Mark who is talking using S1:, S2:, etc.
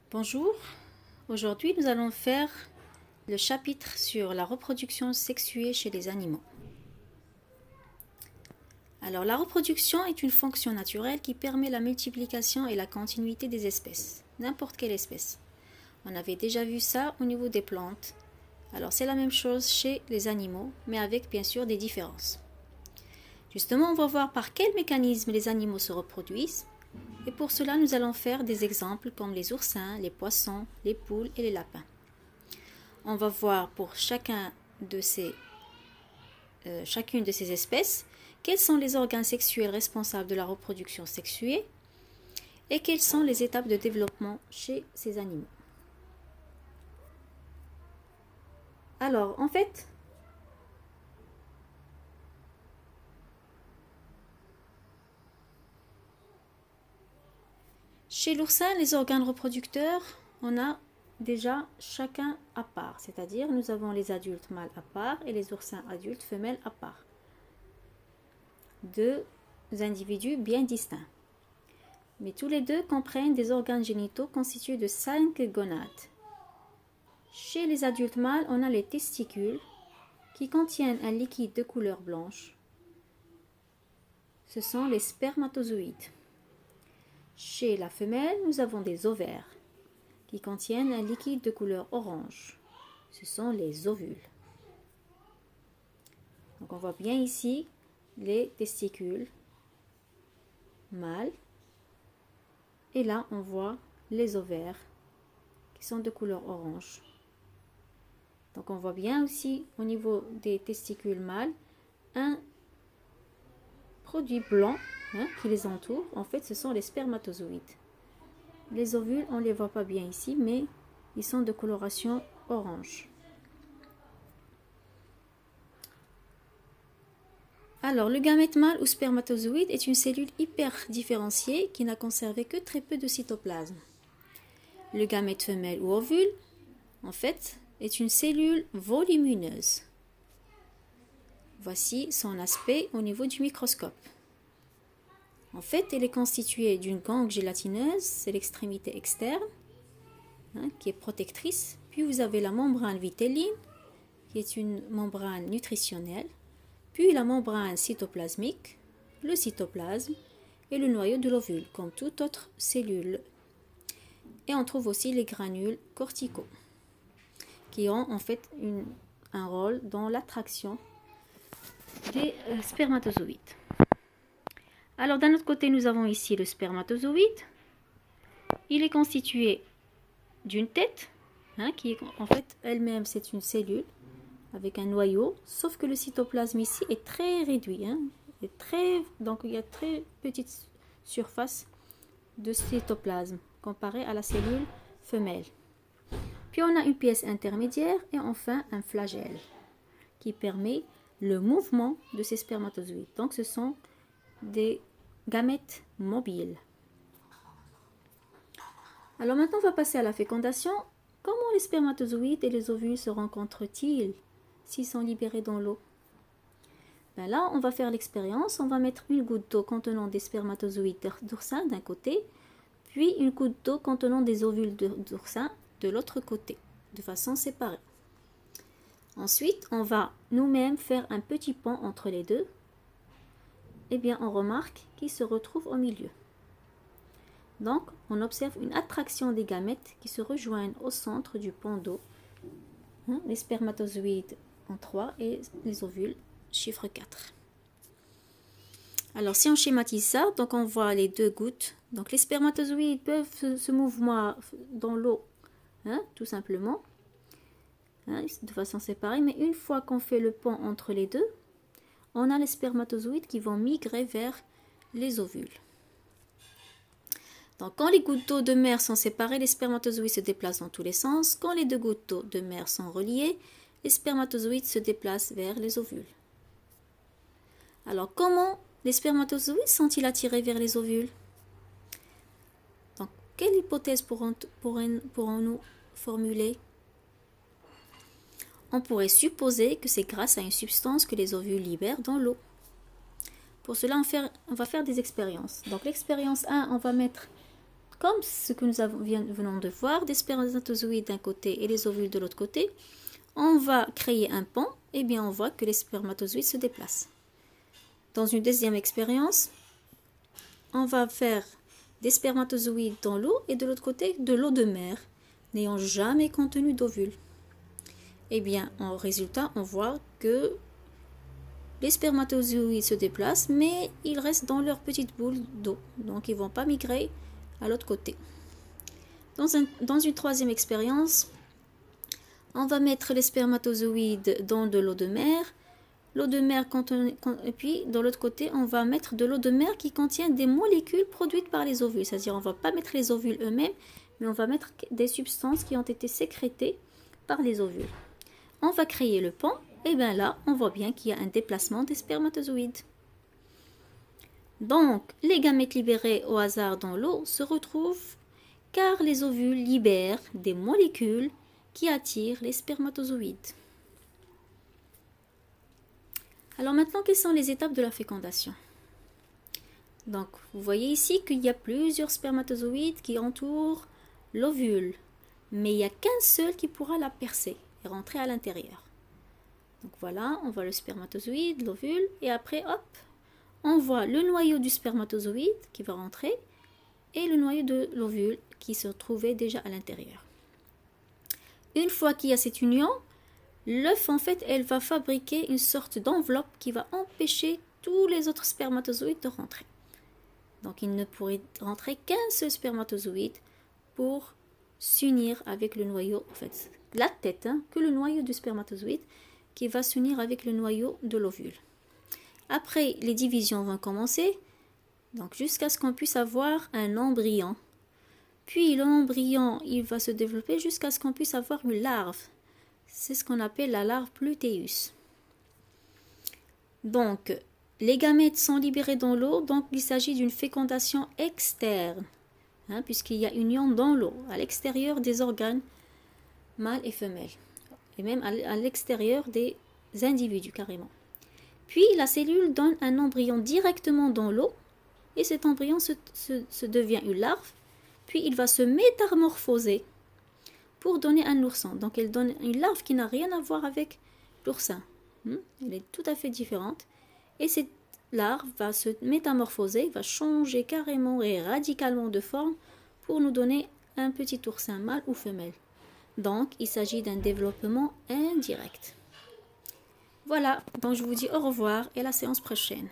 S1: Bonjour, aujourd'hui nous allons faire le chapitre sur la reproduction sexuée chez les animaux. Alors la reproduction est une fonction naturelle qui permet la multiplication et la continuité des espèces, n'importe quelle espèce. On avait déjà vu ça au niveau des plantes. Alors c'est la même chose chez les animaux, mais avec bien sûr des différences. Justement, on va voir par quel mécanisme les animaux se reproduisent. Et pour cela, nous allons faire des exemples comme les oursins, les poissons, les poules et les lapins. On va voir pour chacune de ces espèces quels sont les organes sexuels responsables de la reproduction sexuée et quelles sont les étapes de développement chez ces animaux. Alors, en fait, chez l'oursin, les organes reproducteurs, on a déjà chacun à part, c'est-à-dire nous avons les adultes mâles à part et les oursins adultes femelles à part. Deux individus bien distincts. Mais tous les deux comprennent des organes génitaux constitués de 5 gonades. Chez les adultes mâles, on a les testicules qui contiennent un liquide de couleur blanche. Ce sont les spermatozoïdes. Chez la femelle, nous avons des ovaires qui contiennent un liquide de couleur orange. Ce sont les ovules. Donc on voit bien ici les testicules mâles. Et là, on voit les ovaires qui sont de couleur orange. Donc on voit bien aussi au niveau des testicules mâles un produit blanc qui les entoure. En fait, ce sont les spermatozoïdes. Les ovules, on ne les voit pas bien ici, mais ils sont de coloration orange. Alors, le gamète mâle ou spermatozoïde est une cellule hyper différenciée qui n'a conservé que très peu de cytoplasme. Le gamète femelle ou ovule, en fait, est une cellule volumineuse. Voici son aspect au niveau du microscope. En fait, elle est constituée d'une gangue gélatineuse, c'est l'extrémité externe, qui est protectrice. Puis vous avez la membrane vitelline, qui est une membrane nutritionnelle. Puis la membrane cytoplasmique, le cytoplasme et le noyau de l'ovule, comme toute autre cellule. Et on trouve aussi les granules corticaux, qui ont en fait un rôle dans l'attraction des spermatozoïdes. Alors d'un autre côté, nous avons ici le spermatozoïde. Il est constitué d'une tête, qui est en fait elle-même c'est une cellule avec un noyau, sauf que le cytoplasme ici est très réduit. Donc il y a très petite surface de cytoplasme comparé à la cellule femelle. Puis on a une pièce intermédiaire et enfin un flagelle qui permet le mouvement de ces spermatozoïdes. Donc ce sont des gamètes mobiles. Alors maintenant on va passer à la fécondation. Comment les spermatozoïdes et les ovules se rencontrent-ils s'ils sont libérés dans l'eau? Là on va faire l'expérience. On va mettre une goutte d'eau contenant des spermatozoïdes d'oursin d'un côté, puis une goutte d'eau contenant des ovules d'oursin de l'autre côté, de façon séparée. Ensuite, on va nous-mêmes faire un petit pont entre les deux. Eh bien, on remarque qu'ils se retrouvent au milieu. Donc, on observe une attraction des gamètes qui se rejoignent au centre du pont d'eau. Les spermatozoïdes en 3 et les ovules, chiffre 4. Alors, si on schématise ça, donc on voit les deux gouttes. Donc, les spermatozoïdes peuvent se mouvoir dans l'eau, tout simplement, de façon séparée. Mais une fois qu'on fait le pont entre les deux, on a les spermatozoïdes qui vont migrer vers les ovules. Donc, quand les gouttes d'eau de mer sont séparées, les spermatozoïdes se déplacent dans tous les sens. Quand les deux gouttes d'eau de mer sont reliées, les spermatozoïdes se déplacent vers les ovules. Alors, comment les spermatozoïdes sont-ils attirés vers les ovules? Donc, quelle hypothèse pourrons-nous formuler? On pourrait supposer que c'est grâce à une substance que les ovules libèrent dans l'eau. Pour cela, on va faire des expériences. Donc l'expérience 1, on va mettre comme ce que nous venons de voir, des spermatozoïdes d'un côté et les ovules de l'autre côté, on va créer un pont, et bien on voit que les spermatozoïdes se déplacent. Dans une deuxième expérience, on va faire des spermatozoïdes dans l'eau et de l'autre côté de l'eau de mer, n'ayant jamais contenu d'ovules. Et bien en résultat, on voit que les spermatozoïdes se déplacent, mais ils restent dans leur petite boule d'eau, donc ils ne vont pas migrer à l'autre côté. Dans une troisième expérience, on va mettre les spermatozoïdes dans de l'eau de mer. L'eau de mer et puis de l'autre côté, on va mettre de l'eau de mer qui contient des molécules produites par les ovules. C'est-à-dire, on ne va pas mettre les ovules eux-mêmes, mais on va mettre des substances qui ont été sécrétées par les ovules. On va créer le pont, et bien là, on voit bien qu'il y a un déplacement des spermatozoïdes. Donc, les gamètes libérés au hasard dans l'eau se retrouvent car les ovules libèrent des molécules qui attirent les spermatozoïdes. Alors maintenant, quelles sont les étapes de la fécondation? Donc, vous voyez ici qu'il y a plusieurs spermatozoïdes qui entourent l'ovule, mais il n'y a qu'un seul qui pourra la percer et rentrer à l'intérieur. Donc voilà, on voit le spermatozoïde, l'ovule, et après, hop, on voit le noyau du spermatozoïde qui va rentrer et le noyau de l'ovule qui se trouvait déjà à l'intérieur. Une fois qu'il y a cette union, l'œuf, en fait, elle va fabriquer une sorte d'enveloppe qui va empêcher tous les autres spermatozoïdes de rentrer. Donc, il ne pourrait rentrer qu'un seul spermatozoïde pour s'unir avec le noyau, en fait, la tête, que le noyau du spermatozoïde qui va s'unir avec le noyau de l'ovule. Après, les divisions vont commencer, donc jusqu'à ce qu'on puisse avoir un embryon. Puis l'embryon, il va se développer jusqu'à ce qu'on puisse avoir une larve. C'est ce qu'on appelle la larve Pluteus. Donc, les gamètes sont libérés dans l'eau, donc il s'agit d'une fécondation externe, puisqu'il y a union dans l'eau, à l'extérieur des organes mâles et femelles, et même à l'extérieur des individus carrément. Puis la cellule donne un embryon directement dans l'eau, et cet embryon se devient une larve, puis il va se métamorphoser pour donner un oursin. Donc elle donne une larve qui n'a rien à voir avec l'oursin. Elle est tout à fait différente. Et cette larve va se métamorphoser, va changer carrément et radicalement de forme pour nous donner un petit oursin mâle ou femelle. Donc il s'agit d'un développement indirect. Voilà, donc je vous dis au revoir et à la séance prochaine.